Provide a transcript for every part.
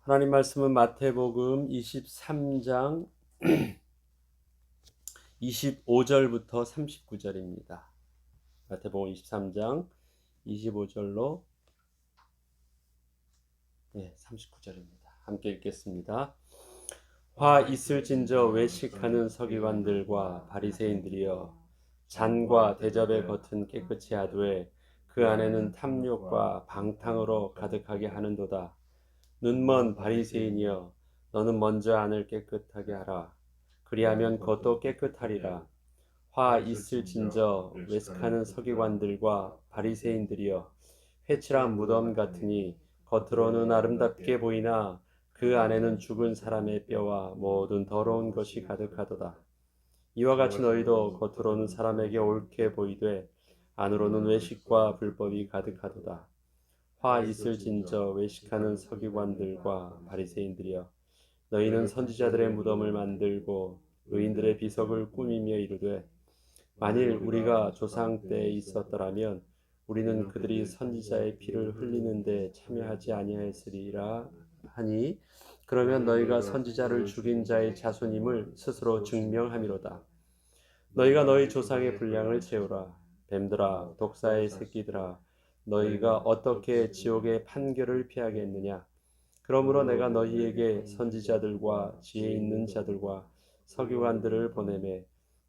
하나님 말씀은 마태복음 23장 25절부터 39절입니다. 마태복음 23장 25절로 39절입니다. 함께 읽겠습니다. 화 있을진저 외식하는 서기관들과 바리새인들이여, 잔과 대접의 겉은 깨끗이 하되 그 안에는 탐욕과 방탕으로 가득하게 하는도다. 눈먼 바리새인이여, 너는 먼저 안을 깨끗하게 하라. 그리하면 겉도 깨끗하리라. 화 있을진저 외식하는 서기관들과 바리새인들이여, 회칠한 무덤 같으니 겉으로는 아름답게 보이나 그 안에는 죽은 사람의 뼈와 모든 더러운 것이 가득하도다. 이와 같이 너희도 겉으로는 사람에게 옳게 보이되 안으로는 외식과 불법이 가득하도다. 화 있을진저 외식하는 서기관들과 바리새인들이여, 너희는 선지자들의 무덤을 만들고 의인들의 비석을 꾸미며 이르되, 만일 우리가 조상 때에 있었더라면 우리는 그들이 선지자의 피를 흘리는데 참여하지 아니하였으리라 하니, 그러면 너희가 선지자를 죽인 자의 자손임을 스스로 증명함이로다. 너희가 너희 조상의 분량을 채우라. 뱀들아, 독사의 새끼들아, 너희가 어떻게 지옥의 판결을 피하겠느냐? 그러므로 내가 너희에게 선지자들과 지혜 있는 자들과 서기관들을 보내매,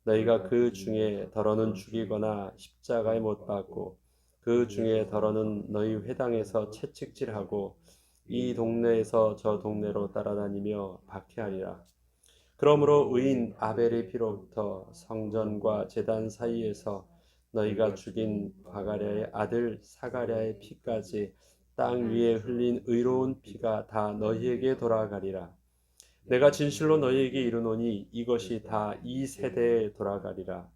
너희가 그 중에 더러는 죽이거나 십자가에 못 박고 그 중에 더러는 너희 회당에서 채찍질하고 이 동네에서 저 동네로 따라다니며 박해하리라. 그러므로 의인 아벨의 피로부터 성전과 제단 사이에서 너희가 죽인 바가랴의 아들 사가랴의 피까지 땅 위에 흘린 의로운 피가 다 너희에게 돌아가리라. 내가 진실로 너희에게 이르노니 이것이 다 이 세대에 돌아가리라.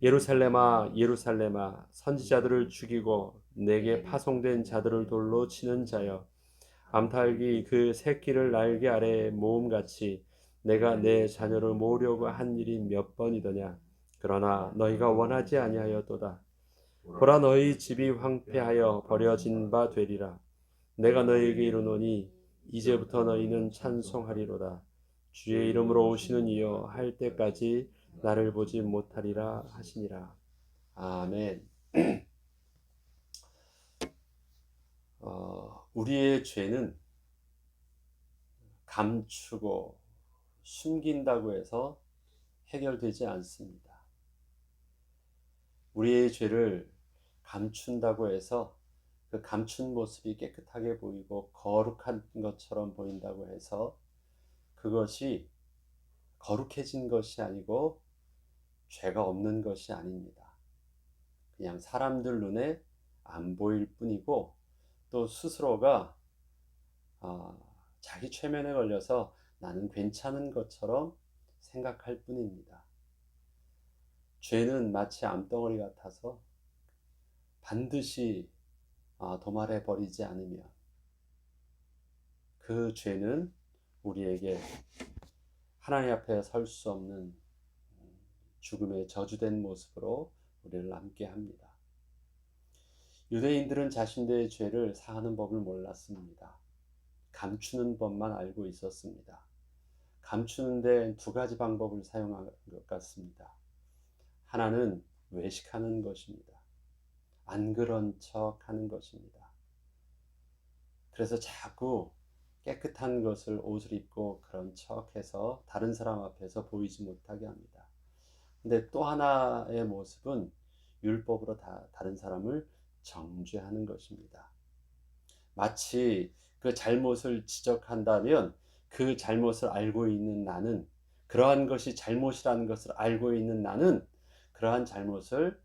예루살렘아, 예루살렘아, 선지자들을 죽이고 내게 파송된 자들을 돌로 치는 자여, 암탉이 그 새끼를 날개 아래에 모음같이 내가 내 자녀를 모으려고 한 일이 몇 번이더냐. 그러나 너희가 원하지 아니하였도다. 보라, 너희 집이 황폐하여 버려진 바 되리라. 내가 너희에게 이르노니 이제부터 너희는 찬송하리로다. 주의 이름으로 오시는 이여 할 때까지 나를 보지 못하리라 하시니라. 아멘. 우리의 죄는 감추고 숨긴다고 해서 해결되지 않습니다. 우리의 죄를 감춘다고 해서 그 감춘 모습이 깨끗하게 보이고 거룩한 것처럼 보인다고 해서 그것이 거룩해진 것이 아니고 죄가 없는 것이 아닙니다. 그냥 사람들 눈에 안 보일 뿐이고, 또 스스로가 자기 최면에 걸려서 나는 괜찮은 것처럼 생각할 뿐입니다. 죄는 마치 암덩어리 같아서 반드시 도말해 버리지 않으면 그 죄는 우리에게 하나님 앞에 설 수 없는 죽음의 저주된 모습으로 우리를 남게 합니다. 유대인들은 자신들의 죄를 사하는 법을 몰랐습니다. 감추는 법만 알고 있었습니다. 감추는 데 두 가지 방법을 사용한 것 같습니다. 하나는 외식하는 것입니다. 안 그런 척 하는 것입니다. 그래서 자꾸 깨끗한 것을 옷을 입고 그런 척해서 다른 사람 앞에서 보이지 못하게 합니다. 근데 또 하나의 모습은 율법으로 다른 사람을 정죄하는 것입니다. 마치 그 잘못을 지적한다면 그 잘못을 알고 있는 나는, 그러한 것이 잘못이라는 것을 알고 있는 나는 그러한 잘못을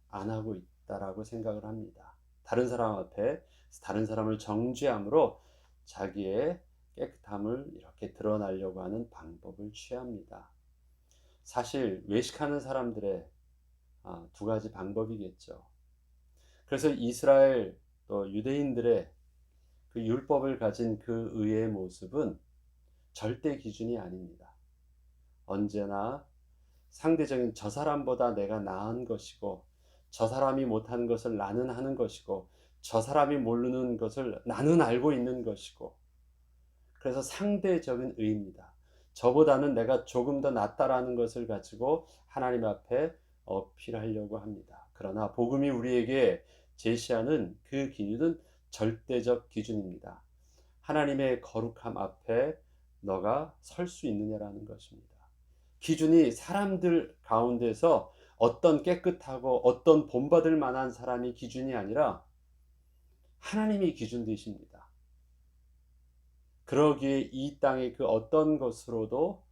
안 하고 있다라고 생각을 합니다. 다른 사람 앞에 다른 사람을 정죄함으로 자기의 깨끗함을 이렇게 드러나려고 하는 방법을 취합니다. 사실 외식하는 사람들의 두 가지 방법이겠죠. 그래서 이스라엘 또 유대인들의 그 율법을 가진 그 의의 모습은 절대 기준이 아닙니다. 언제나 상대적인 저 사람보다 내가 나은 것이고, 저 사람이 못하는 것을 나는 하는 것이고, 저 사람이 모르는 것을 나는 알고 있는 것이고, 그래서 상대적인 의입니다. 저보다는 내가 조금 더 낫다라는 것을 가지고 하나님 앞에 어필하려고 합니다. 그러나 복음이 우리에게 제시하는 그 기준은 절대적 기준입니다. 하나님의 거룩함 앞에 너가 설 수 있느냐라는 것입니다. 기준이 사람들 가운데서 어떤 깨끗하고 어떤 본받을 만한 사람이 기준이 아니라 하나님이 기준 되십니다. 그러기에 이 땅의 그 어떤 것으로도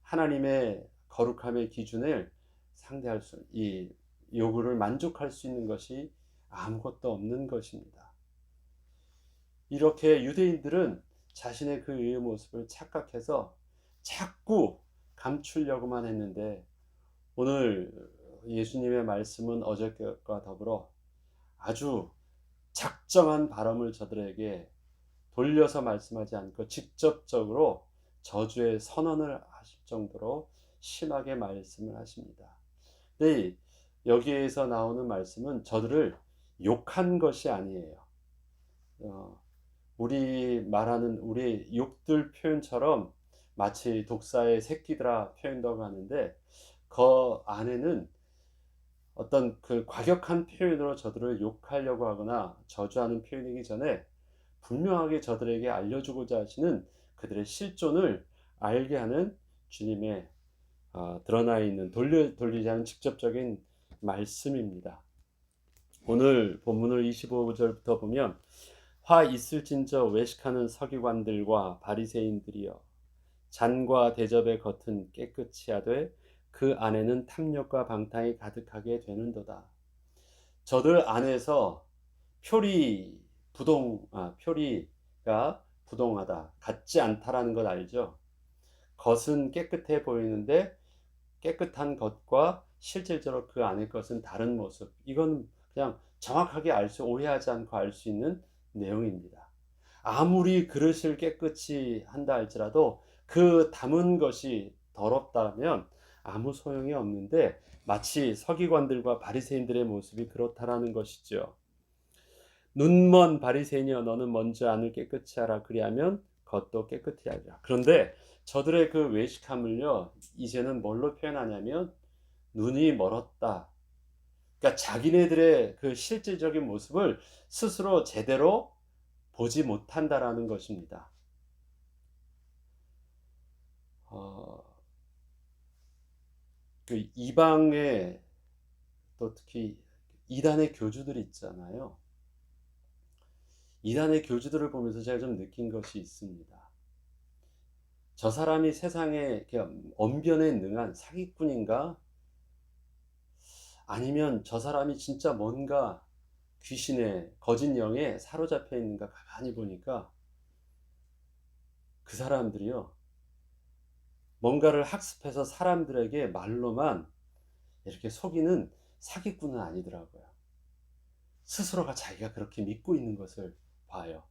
하나님의 거룩함의 기준을 상대할 수, 이 요구를 만족할 수 있는 것이 아무것도 없는 것입니다. 이렇게 유대인들은 자신의 그 의의 모습을 착각해서 자꾸 감추려고만 했는데, 오늘 예수님의 말씀은 어저께와 더불어 아주 작정한 발언을 저들에게 돌려서 말씀하지 않고 직접적으로 저주의 선언을 하실 정도로 심하게 말씀을 하십니다. 근데 여기에서 나오는 말씀은 저들을 욕한 것이 아니에요. 우리 말하는 우리 욕들 표현처럼 마치 독사의 새끼들아 표현도 하는데, 그 안에는 어떤 그 과격한 표현으로 저들을 욕하려고 하거나 저주하는 표현이기 전에 분명하게 저들에게 알려주고자 하시는 그들의 실존을 알게 하는 주님의 드러나 있는 돌리지 않은 직접적인 말씀입니다. 오늘 본문을 25절부터 보면, 화 있을진저 외식하는 서기관들과 바리새인들이여, 잔과 대접의 겉은 깨끗이 하되 그 안에는 탐욕과 방탕이 가득하게 되는도다. 저들 안에서 표리가 부동하다, 같지 않다라는 걸 알죠. 겉은 깨끗해 보이는데 깨끗한 것과 실질적으로 그 안의 것은 다른 모습. 이건 그냥 정확하게 오해하지 않고 알 수 있는 내용입니다. 아무리 그릇을 깨끗이 한다 할지라도 그 담은 것이 더럽다면 아무 소용이 없는데, 마치 서기관들과 바리새인들의 모습이 그렇다라는 것이죠. 눈먼 바리새인이여, 너는 먼저 안을 깨끗이 하라, 그리하면 겉도 깨끗이 하리라. 그런데 저들의 그 외식함을요, 이제는 뭘로 표현하냐면 눈이 멀었다. 그러니까 자기네들의 그 실질적인 모습을 스스로 제대로 보지 못한다라는 것입니다. 그 이방의, 또 특히 이단의 교주들이 있잖아요. 이단의 교주들을 보면서 제가 좀 느낀 것이 있습니다. 저 사람이 세상에 언변에 능한 사기꾼인가? 아니면 저 사람이 진짜 뭔가 귀신에, 거짓 영에 사로잡혀 있는가? 가만히 보니까 그 사람들이요, 뭔가를 학습해서 사람들에게 말로만 이렇게 속이는 사기꾼은 아니더라고요. 스스로가 자기가 그렇게 믿고 있는 것을 봐요.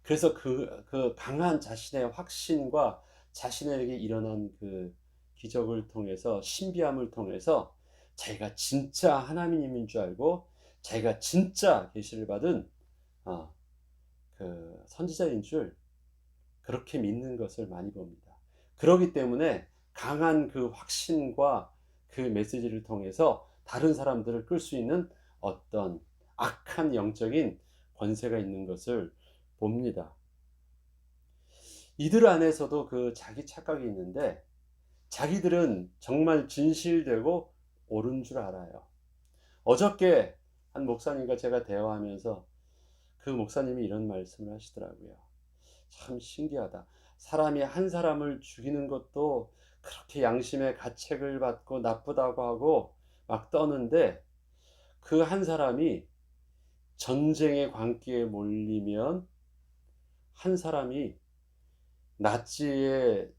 그래서 그 강한 자신의 확신과 자신에게 일어난 그 기적을 통해서, 신비함을 통해서 자기가 진짜 하나님인 줄 알고 자기가 진짜 계시를 받은 그 선지자인 줄 그렇게 믿는 것을 많이 봅니다. 그렇기 때문에 강한 그 확신과 그 메시지를 통해서 다른 사람들을 끌 수 있는 어떤 악한 영적인 권세가 있는 것을 봅니다. 이들 안에서도 그 자기 착각이 있는데, 자기들은 정말 진실되고 옳은 줄 알아요. 어저께 한 목사님과 제가 대화하면서 그 목사님이 이런 말씀을 하시더라고요. 참 신기하다. 사람이 한 사람을 죽이는 것도 그렇게 양심의 가책을 받고 나쁘다고 하고 막 떠는데, 그 한 사람이 전쟁의 광기에 몰리면, 한 사람이 나치의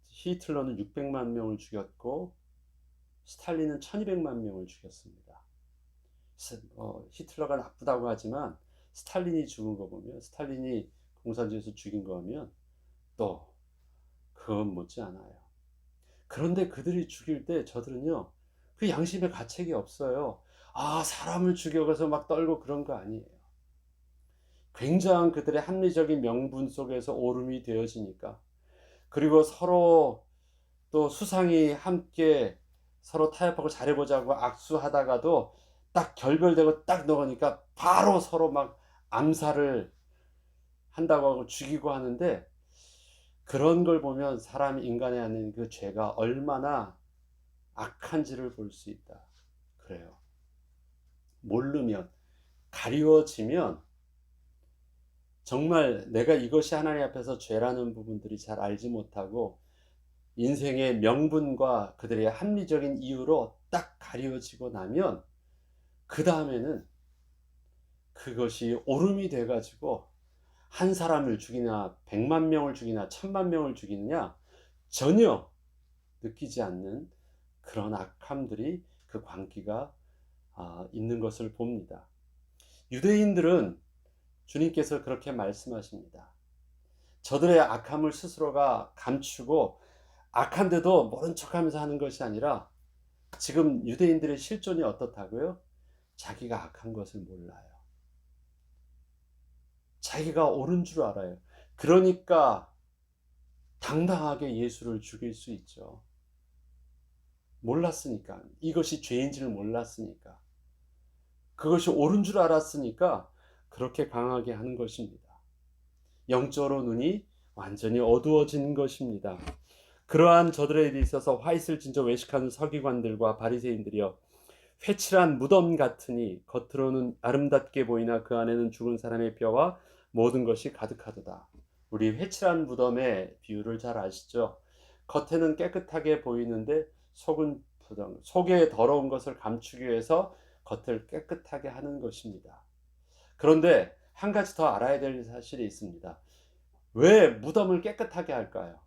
히틀러는 600만 명을 죽였고 스탈린은 1200만 명을 죽였습니다. 히틀러가 나쁘다고 하지만 스탈린이 죽은 거 보면, 스탈린이 공산주의에서 죽인 거 보면 또 그건 못지 않아요. 그런데 그들이 죽일 때 저들은요, 그 양심의 가책이 없어요. 사람을 죽여가서 막 떨고 그런 거 아니에요. 굉장한 그들의 합리적인 명분 속에서 오름이 되어지니까, 그리고 서로 또 수상이 함께 서로 타협하고 잘해보자고 악수하다가도 딱 결별되고 딱 넘어가니까 바로 서로 막 암살을 한다고 하고 죽이고 하는데, 그런 걸 보면 사람 인간에 하는 그 죄가 얼마나 악한지를 볼 수 있다. 그래요. 모르면, 가리워지면 정말 내가 이것이 하나님 앞에서 죄라는 부분들이 잘 알지 못하고 인생의 명분과 그들의 합리적인 이유로 딱 가리워지고 나면 그 다음에는 그것이 오름이 돼가지고 한 사람을 죽이나 100만 명을 죽이나 1000만 명을 죽이느냐 전혀 느끼지 않는 그런 악함들이, 그 광기가 있는 것을 봅니다. 유대인들은 주님께서 그렇게 말씀하십니다. 저들의 악함을 스스로가 감추고 악한데도 모른 척하면서 하는 것이 아니라, 지금 유대인들의 실존이 어떻다고요? 자기가 악한 것을 몰라요. 자기가 옳은 줄 알아요. 그러니까 당당하게 예수를 죽일 수 있죠. 몰랐으니까. 이것이 죄인지를 몰랐으니까. 그것이 옳은 줄 알았으니까 그렇게 강하게 하는 것입니다. 영적으로 눈이 완전히 어두워진 것입니다. 그러한 저들에 있어서 화 있을 진저 외식하는 서기관들과 바리새인들이여, 회칠한 무덤 같으니 겉으로는 아름답게 보이나 그 안에는 죽은 사람의 뼈와 모든 것이 가득하도다. 우리 회칠한 무덤의 비유를 잘 아시죠? 겉에는 깨끗하게 보이는데 속은 부정, 속에 더러운 것을 감추기 위해서 겉을 깨끗하게 하는 것입니다. 그런데 한 가지 더 알아야 될 사실이 있습니다. 왜 무덤을 깨끗하게 할까요?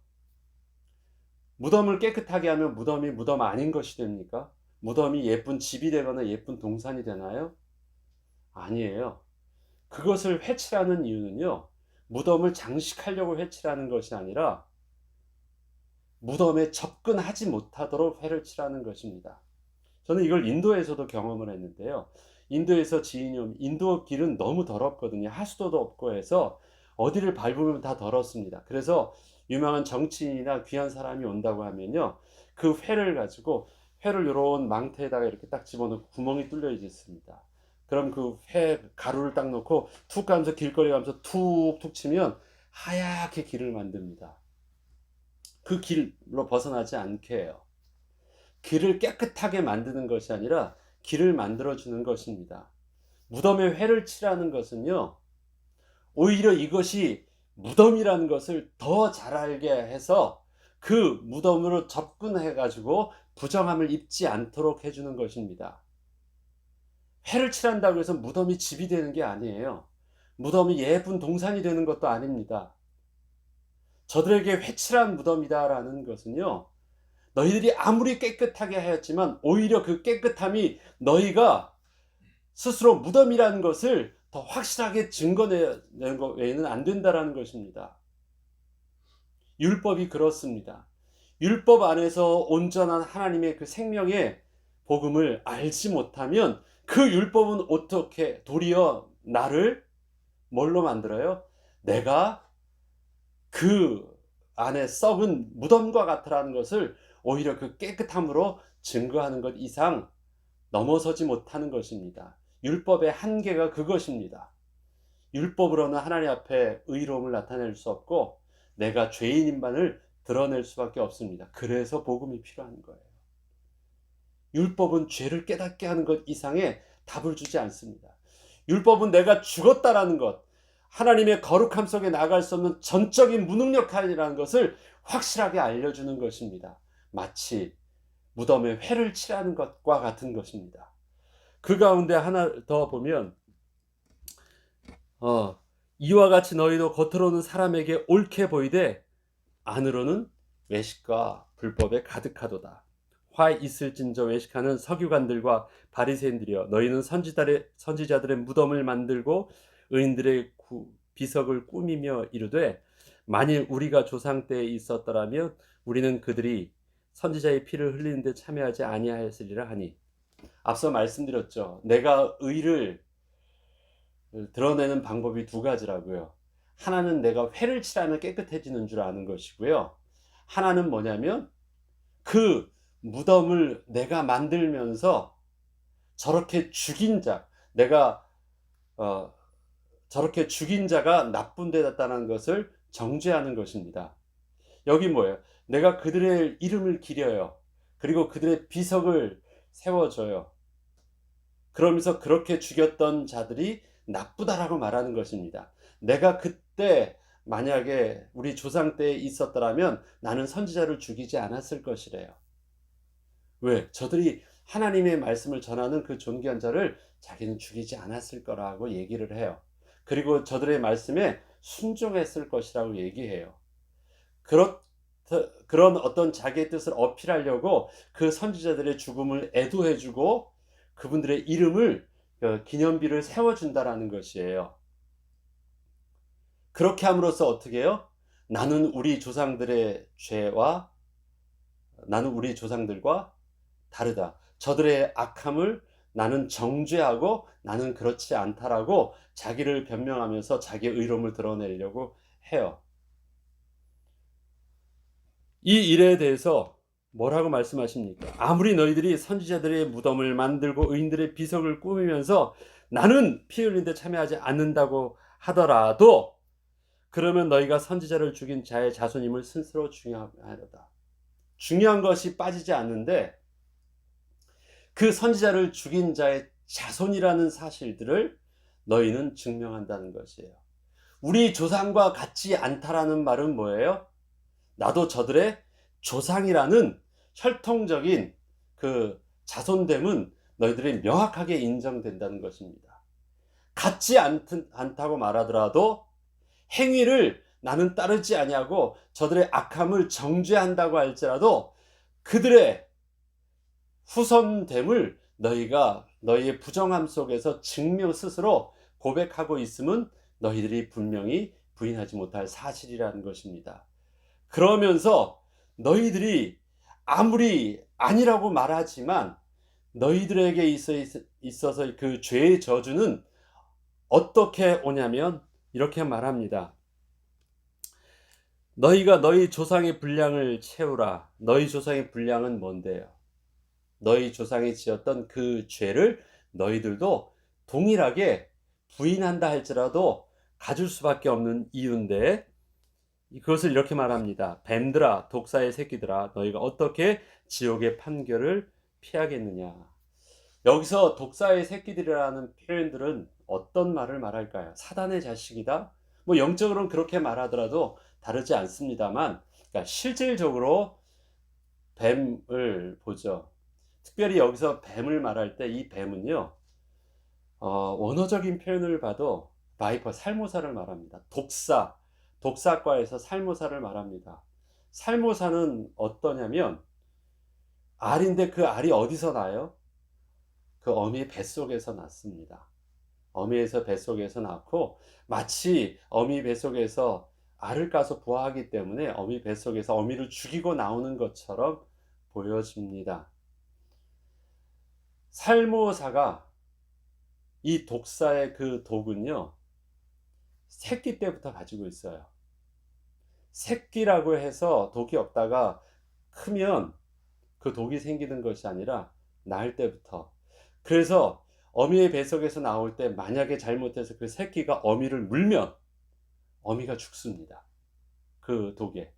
무덤을 깨끗하게 하면 무덤이 무덤 아닌 것이 됩니까? 무덤이 예쁜 집이 되거나 예쁜 동산이 되나요? 아니에요. 그것을 회칠하는 이유는요, 무덤을 장식하려고 회칠하는 것이 아니라 무덤에 접근하지 못하도록 회를 칠하는 것입니다. 저는 이걸 인도에서도 경험을 했는데요. 인도에서 지인이 오면, 인도 길은 너무 더럽거든요. 하수도도 없고 해서 어디를 밟으면 다 더럽습니다. 그래서 유명한 정치인이나 귀한 사람이 온다고 하면요, 그 회를 가지고 회를 이런 망태에다가 이렇게 딱 집어넣고 구멍이 뚫려 있습니다. 그럼 그 회 가루를 딱 넣고 툭 가면서 길거리 가면서 툭툭 치면 하얗게 길을 만듭니다. 그 길로 벗어나지 않게 해요. 길을 깨끗하게 만드는 것이 아니라 길을 만들어주는 것입니다. 무덤에 회를 칠하는 것은요, 오히려 이것이 무덤이라는 것을 더 잘 알게 해서 그 무덤으로 접근해 가지고 부정함을 입지 않도록 해주는 것입니다. 회를 칠한다고 해서 무덤이 집이 되는 게 아니에요. 무덤이 예쁜 동산이 되는 것도 아닙니다. 저들에게 회칠한 무덤이다라는 것은요, 너희들이 아무리 깨끗하게 하였지만 오히려 그 깨끗함이 너희가 스스로 무덤이라는 것을 더 확실하게 증거내는 것 외에는 안 된다라는 것입니다. 율법이 그렇습니다. 율법 안에서 온전한 하나님의 그 생명의 복음을 알지 못하면 그 율법은 어떻게 도리어 나를 뭘로 만들어요? 내가 그 안에 썩은 무덤과 같으라는 것을 오히려 그 깨끗함으로 증거하는 것 이상 넘어서지 못하는 것입니다. 율법의 한계가 그것입니다. 율법으로는 하나님 앞에 의로움을 나타낼 수 없고 내가 죄인인만을 드러낼 수밖에 없습니다. 그래서 복음이 필요한 거예요. 율법은 죄를 깨닫게 하는 것 이상의 답을 주지 않습니다. 율법은 내가 죽었다라는 것, 하나님의 거룩함 속에 나갈 수 없는 전적인 무능력함이라는 것을 확실하게 알려주는 것입니다. 마치 무덤에 회를 칠하는 것과 같은 것입니다. 그 가운데 하나 더 보면 이와 같이 너희도 겉으로는 사람에게 옳게 보이되 안으로는 외식과 불법에 가득하도다. 화 있을진저 외식하는 서기관들과 바리새인들이여, 너희는 선지자들의 무덤을 만들고 의인들의 비석을 꾸미며 이르되, 만일 우리가 조상 때에 있었더라면 우리는 그들이 선지자의 피를 흘리는 데 참여하지 아니하였으리라 하니. 앞서 말씀드렸죠. 내가 의를 드러내는 방법이 두 가지라고요. 하나는 내가 회를 칠하면 깨끗해지는 줄 아는 것이고요. 하나는 뭐냐면 그 무덤을 내가 만들면서 저렇게 죽인 자, 내가 저렇게 죽인 자가 나쁜 데 das다는 것을 정죄하는 것입니다. 여기 뭐예요? 내가 그들의 이름을 기려요. 그리고 그들의 비석을 세워줘요. 그러면서 그렇게 죽였던 자들이 나쁘다라고 말하는 것입니다. 내가 그때 만약에 우리 조상 때에 있었더라면 나는 선지자를 죽이지 않았을 것이래요. 왜? 저들이 하나님의 말씀을 전하는 그 존귀한 자를 자기는 죽이지 않았을 거라고 얘기를 해요. 그리고 저들의 말씀에 순종했을 것이라고 얘기해요. 그런 어떤 자기의 뜻을 어필하려고 그 선지자들의 죽음을 애도해주고 그분들의 이름을 기념비를 세워준다라는 것이에요. 그렇게 함으로써 어떻게 해요? 나는 우리 조상들과 다르다. 저들의 악함을 나는 정죄하고 나는 그렇지 않다라고 자기를 변명하면서 자기의 의로움을 드러내려고 해요. 이 일에 대해서 뭐라고 말씀하십니까? 아무리 너희들이 선지자들의 무덤을 만들고 의인들의 비석을 꾸미면서 나는 피 흘린 데 참여하지 않는다고 하더라도 그러면 너희가 선지자를 죽인 자의 자손임을 스스로 중요하려다. 중요한 것이 빠지지 않는데 그 선지자를 죽인 자의 자손이라는 사실들을 너희는 증명한다는 것이에요. 우리 조상과 같지 않다라는 말은 뭐예요? 나도 저들의 조상이라는 혈통적인 그 자손됨은 너희들이 명확하게 인정된다는 것입니다. 같지 않다고 말하더라도 행위를 나는 따르지 아니하고 저들의 악함을 정죄한다고 할지라도 그들의 후손됨을 너희가 너희의 부정함 속에서 스스로 고백하고 있음은 너희들이 분명히 부인하지 못할 사실이라는 것입니다. 그러면서 너희들이 아무리 아니라고 말하지만 너희들에게 있어서 그 죄의 저주는 어떻게 오냐면 이렇게 말합니다. 너희가 너희 조상의 분량을 채우라. 너희 조상의 분량은 뭔데요? 너희 조상이 지었던 그 죄를 너희들도 동일하게 부인한다 할지라도 가질 수밖에 없는 이유인데 그것을 이렇게 말합니다. 뱀들아, 독사의 새끼들아, 너희가 어떻게 지옥의 판결을 피하겠느냐. 여기서 독사의 새끼들이라는 표현들은 어떤 말을 말할까요? 사단의 자식이다? 뭐 영적으로는 그렇게 말하더라도 다르지 않습니다만, 그러니까 실질적으로 뱀을 보죠. 특별히 여기서 뱀을 말할 때 이 뱀은요, 원어적인 표현을 봐도 바이퍼, 살모사를 말합니다. 독사과에서 살모사를 말합니다. 살모사는 어떠냐면 알인데 그 알이 어디서 나요? 그 어미의 뱃속에서 낳습니다. 어미에서 뱃속에서 낳고 마치 어미 뱃속에서 알을 까서 부화하기 때문에 어미 뱃속에서 어미를 죽이고 나오는 것처럼 보여집니다. 살모사가 이 독사의 그 독은요, 새끼 때부터 가지고 있어요. 새끼라고 해서 독이 없다가 크면 그 독이 생기는 것이 아니라 낳을 때부터. 그래서 어미의 뱃속에서 나올 때 만약에 잘못해서 그 새끼가 어미를 물면 어미가 죽습니다. 그 독에.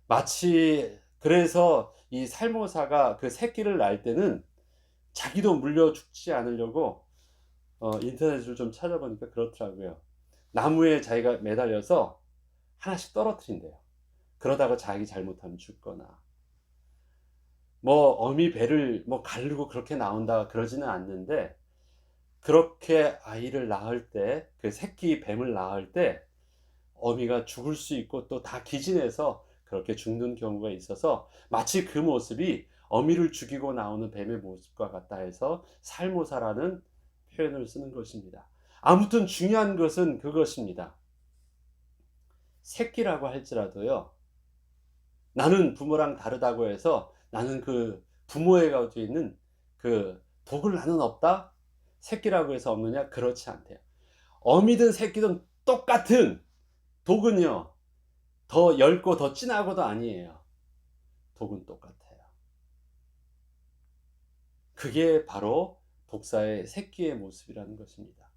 마치 그래서 이 살모사가 그 새끼를 낳을 때는 자기도 물려 죽지 않으려고 인터넷을 좀 찾아보니까 그렇더라고요. 나무에 자기가 매달려서 하나씩 떨어뜨린대요. 그러다가 자기 잘못하면 죽거나 뭐 어미 배를 뭐 가르고 그렇게 나온다 그러지는 않는데 그렇게 아이를 낳을 때 그 새끼 뱀을 낳을 때 어미가 죽을 수 있고 또 다 기진해서 그렇게 죽는 경우가 있어서 마치 그 모습이 어미를 죽이고 나오는 뱀의 모습과 같다 해서 살모사라는 표현을 쓰는 것입니다. 아무튼 중요한 것은 그것입니다. 새끼라고 할지라도요, 나는 부모랑 다르다고 해서 나는 그 부모에 가지고 있는 그 독을 나는 없다? 새끼라고 해서 없느냐? 그렇지 않대요. 어미든 새끼든 똑같은 독은요, 더 엷고 더 진하고도 아니에요. 독은 똑같아요. 그게 바로 독사의 새끼의 모습이라는 것입니다.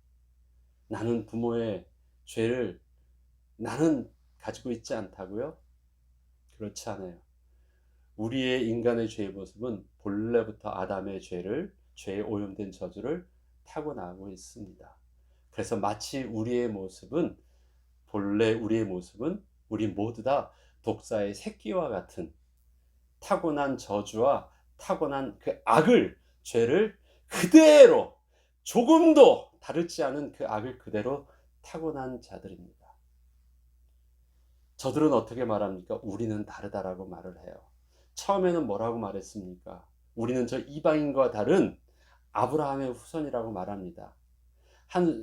나는 부모의 죄를 나는 가지고 있지 않다고요? 그렇지 않아요. 우리의 인간의 죄의 모습은 본래부터 아담의 죄에 오염된 저주를 타고나고 있습니다. 그래서 마치 본래 우리의 모습은 우리 모두 다 독사의 새끼와 같은 타고난 저주와 타고난 그 죄를 그대로 조금도 다르지 않은 그 악을 그대로 타고난 자들입니다. 저들은 어떻게 말합니까? 우리는 다르다라고 말을 해요. 처음에는 뭐라고 말했습니까? 우리는 저 이방인과 다른 아브라함의 후손이라고 말합니다.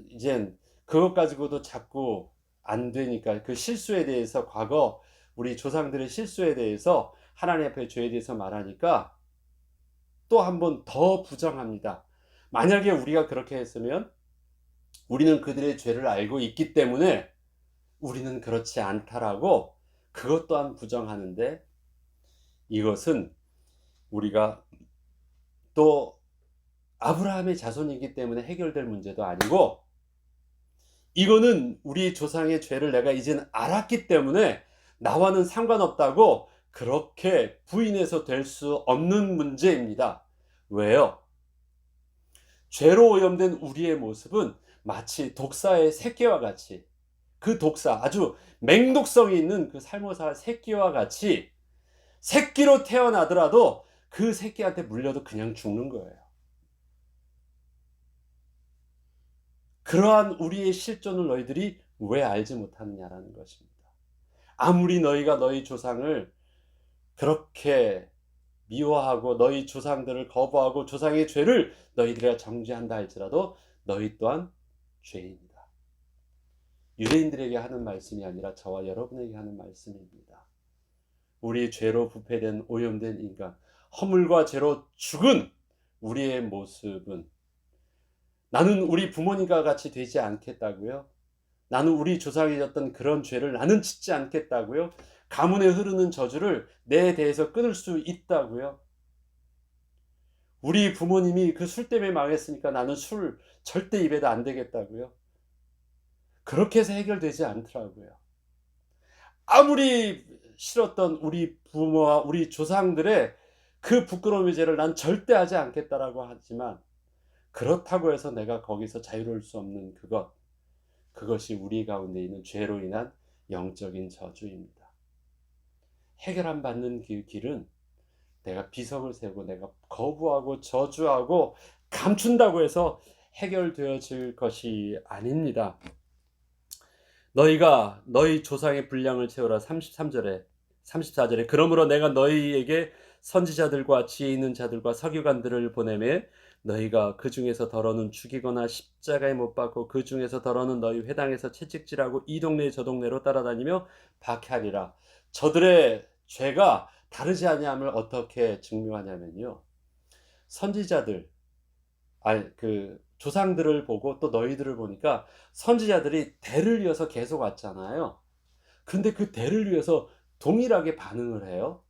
이젠 그것 가지고도 자꾸 안 되니까 그 실수에 대해서 과거 우리 조상들의 실수에 대해서 하나님 앞에 죄에 대해서 말하니까 또 한 번 더 부정합니다. 만약에 우리가 그렇게 했으면 우리는 그들의 죄를 알고 있기 때문에 우리는 그렇지 않다라고 그것 또한 부정하는데, 이것은 우리가 또 아브라함의 자손이기 때문에 해결될 문제도 아니고, 이거는 우리 조상의 죄를 내가 이제는 알았기 때문에 나와는 상관없다고 그렇게 부인해서 될 수 없는 문제입니다. 왜요? 죄로 오염된 우리의 모습은 마치 독사의 새끼와 같이, 그 독사, 아주 맹독성이 있는 그 살모사 새끼와 같이 새끼로 태어나더라도 그 새끼한테 물려도 그냥 죽는 거예요. 그러한 우리의 실존을 너희들이 왜 알지 못하느냐라는 것입니다. 아무리 너희가 너희 조상을 그렇게 미워하고 너희 조상들을 거부하고 조상의 죄를 너희들이 정죄한다 할지라도 너희 또한 죄인이다. 유대인들에게 하는 말씀이 아니라 저와 여러분에게 하는 말씀입니다. 우리 죄로 부패된 오염된 인간, 허물과 죄로 죽은 우리의 모습은, 나는 우리 부모님과 같이 되지 않겠다고요? 나는 우리 조상이 졌던 그런 죄를 나는 짓지 않겠다고요? 가문에 흐르는 저주를 내 대해서 끊을 수 있다고요? 우리 부모님이 그 술 때문에 망했으니까 나는 술 절대 입에도 안 되겠다고요? 그렇게 해서 해결되지 않더라고요. 아무리 싫었던 우리 부모와 우리 조상들의 그 부끄러움의 죄를 난 절대 하지 않겠다라고 하지만, 그렇다고 해서 내가 거기서 자유로울 수 없는 그것이 우리 가운데 있는 죄로 인한 영적인 저주입니다. 해결 안 받는 그 길은 내가 비석을 세우고 내가 거부하고 저주하고 감춘다고 해서 해결되어질 것이 아닙니다. 너희가 너희 조상의 분량을 채우라. 33절에 34절에 그러므로 내가 너희에게 선지자들과 지혜 있는 자들과 서기관들을 보내매 너희가 그 중에서 더러는 죽이거나 십자가에 못 박고 그 중에서 더러는 너희 회당에서 채찍질하고 이 동네 저 동네로 따라다니며 박해하리라. 저들의 죄가 다르지 아니함을 어떻게 증명하냐면요, 선지자들, 그 조상들을 보고 또 너희들을 보니까 선지자들이 대를 이어서 계속 왔잖아요. 근데 그 대를 위해서 동일하게 반응을 해요.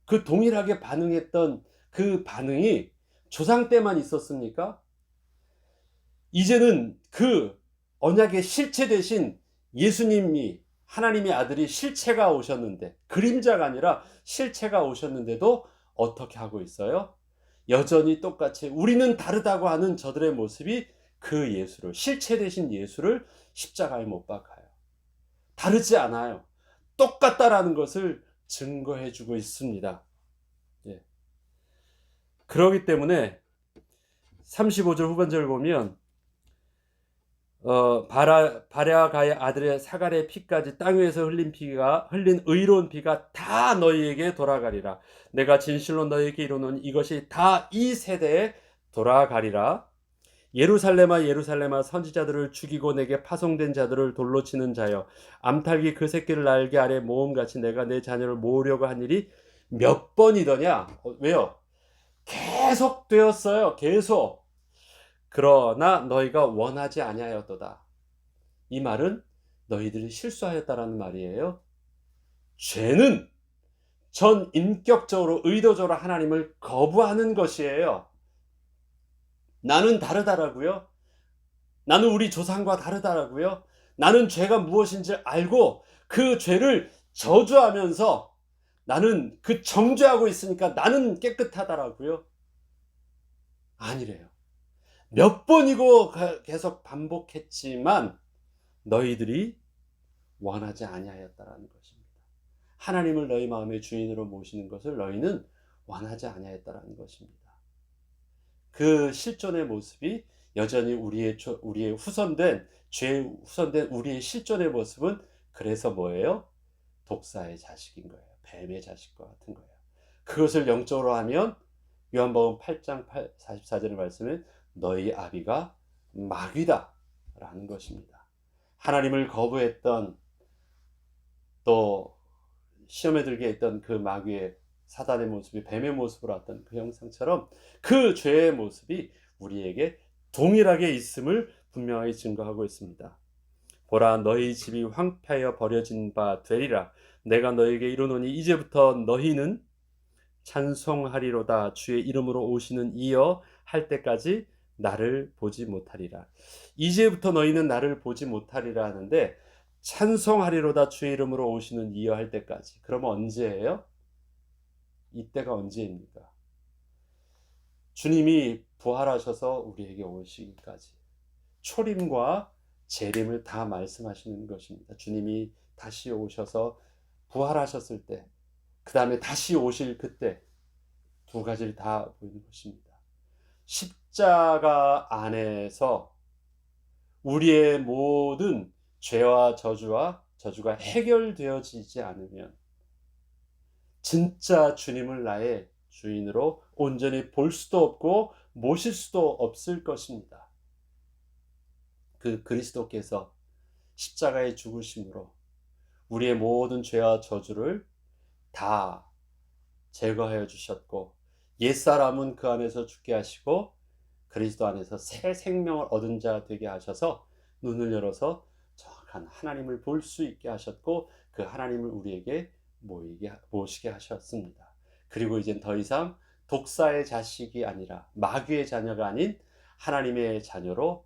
그 동일하게 반응했던 그 반응이 조상 때만 있었습니까? 이제는 그 언약의 실체 대신 예수님이, 하나님의 아들이 실체가 오셨는데, 그림자가 아니라 실체가 오셨는데도 어떻게 하고 있어요? 여전히 똑같이 우리는 다르다고 하는 저들의 모습이 그 예수를, 실체 대신 예수를 십자가에 못 박아요. 다르지 않아요. 똑같다라는 것을 증거해 주고 있습니다. 예. 그렇기 때문에 35절 후반절을 보면 바랴가의 아들의 사갈의 피까지 땅 위에서 흘린 의로운 피가 다 너희에게 돌아가리라. 내가 진실로 너희에게 이루노니 이것이 다 이 세대에 돌아가리라. 예루살렘아 예루살렘아 선지자들을 죽이고 내게 파송된 자들을 돌로 치는 자여, 암탉이 그 새끼를 날개 아래 모음같이 내가 내 자녀를 모으려고 한 일이 몇 번이더냐. 왜요? 계속 되었어요. 계속. 그러나 너희가 원하지 아니하였도다. 이 말은 너희들이 실수하였다라는 말이에요. 죄는 전 인격적으로 의도적으로 하나님을 거부하는 것이에요. 나는 다르다라고요. 나는 우리 조상과 다르다라고요. 나는 죄가 무엇인지 알고 그 죄를 저주하면서 나는 그 정죄하고 있으니까 나는 깨끗하다라고요. 아니래요. 몇 번이고 계속 반복했지만 너희들이 원하지 아니하였다라는 것입니다. 하나님을 너희 마음의 주인으로 모시는 것을 너희는 원하지 아니하였다라는 것입니다. 그 실존의 모습이 여전히 우리의 후손된 죄 후손된 우리의 실존의 모습은 그래서 뭐예요? 독사의 자식인 거예요. 뱀의 자식과 같은 거예요. 그것을 영적으로 하면 요한복음 8장 44절의 말씀은 너희 아비가 마귀다 라는 것입니다. 하나님을 거부했던 또 시험에 들게 했던 그 마귀의 사단의 모습이 뱀의 모습으로 왔던 그 형상처럼 그 죄의 모습이 우리에게 동일하게 있음을 분명하게 증거하고 있습니다. 보라 너희 집이 황폐하여 버려진 바 되리라. 내가 너희에게 이르노니 이제부터 너희는 찬송하리로다. 주의 이름으로 오시는 이여 할 때까지 나를 보지 못하리라. 이제부터 너희는 나를 보지 못하리라 하는데 찬송하리로다 주의 이름으로 오시는 이여 할 때까지. 그러면 언제예요? 이때가 언제입니까? 주님이 부활하셔서 우리에게 오시기까지. 초림과 재림을 다 말씀하시는 것입니다. 주님이 다시 오셔서 부활하셨을 때, 그 다음에 다시 오실 그때 두 가지를 다 보이는 것입니다. 십자가 안에서 우리의 모든 죄와 저주가 해결되어지지 않으면 진짜 주님을 나의 주인으로 온전히 볼 수도 없고 모실 수도 없을 것입니다. 그 그리스도께서 십자가의 죽으심으로 우리의 모든 죄와 저주를 다 제거하여 주셨고 옛사람은 그 안에서 죽게 하시고 그리스도 안에서 새 생명을 얻은 자 되게 하셔서 눈을 열어서 정확한 하나님을 볼 수 있게 하셨고 그 하나님을 우리에게 모시게 하셨습니다. 그리고 이젠 더 이상 독사의 자식이 아니라 마귀의 자녀가 아닌 하나님의 자녀로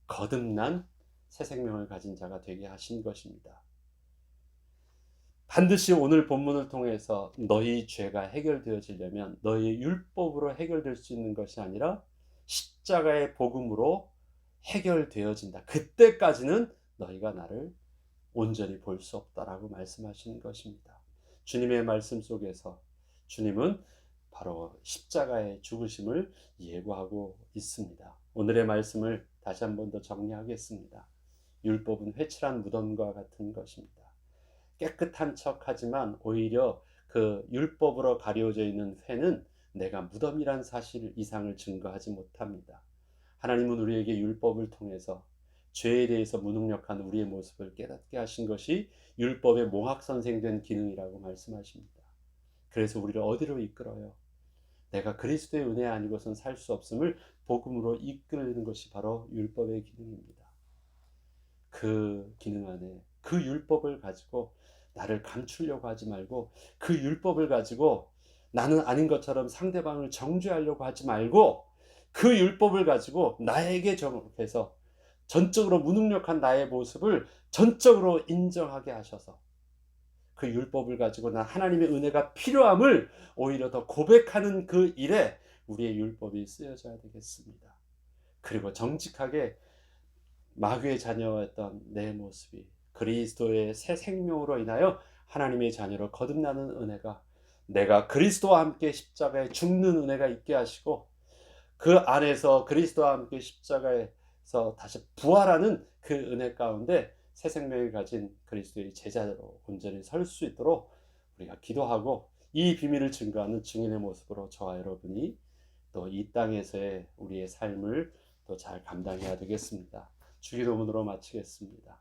거듭난 새 생명을 가진 자가 되게 하신 것입니다. 반드시 오늘 본문을 통해서 너희 죄가 해결되어지려면 너희 율법으로 해결될 수 있는 것이 아니라 십자가의 복음으로 해결되어진다. 그때까지는 너희가 나를 온전히 볼 수 없다라고 말씀하시는 것입니다. 주님의 말씀 속에서 주님은 바로 십자가의 죽으심을 예고하고 있습니다. 오늘의 말씀을 다시 한 번 더 정리하겠습니다. 율법은 회칠한 무덤과 같은 것입니다. 깨끗한 척하지만 오히려 그 율법으로 가려져 있는 회는 내가 무덤이란 사실 이상을 증거하지 못합니다. 하나님은 우리에게 율법을 통해서 죄에 대해서 무능력한 우리의 모습을 깨닫게 하신 것이 율법의 몽학선생된 기능이라고 말씀하십니다. 그래서 우리를 어디로 이끌어요? 내가 그리스도의 은혜 아니고선 살 수 없음을 복음으로 이끄는 것이 바로 율법의 기능입니다. 그 기능 안에 그 율법을 가지고 나를 감추려고 하지 말고 그 율법을 가지고 나는 아닌 것처럼 상대방을 정죄하려고 하지 말고 그 율법을 가지고 나에게 정해서 전적으로 무능력한 나의 모습을 전적으로 인정하게 하셔서 그 율법을 가지고 난 하나님의 은혜가 필요함을 오히려 더 고백하는 그 일에 우리의 율법이 쓰여져야 되겠습니다. 그리고 정직하게 마귀의 자녀였던 내 모습이 그리스도의 새 생명으로 인하여 하나님의 자녀로 거듭나는 은혜가 내가 그리스도와 함께 십자가에 죽는 은혜가 있게 하시고 그 안에서 그리스도와 함께 십자가에서 다시 부활하는 그 은혜 가운데 새 생명을 가진 그리스도의 제자로 온전히 설 수 있도록 우리가 기도하고 이 비밀을 증거하는 증인의 모습으로 저와 여러분이 또 이 땅에서의 우리의 삶을 또 잘 감당해야 되겠습니다. 주기도문으로 마치겠습니다.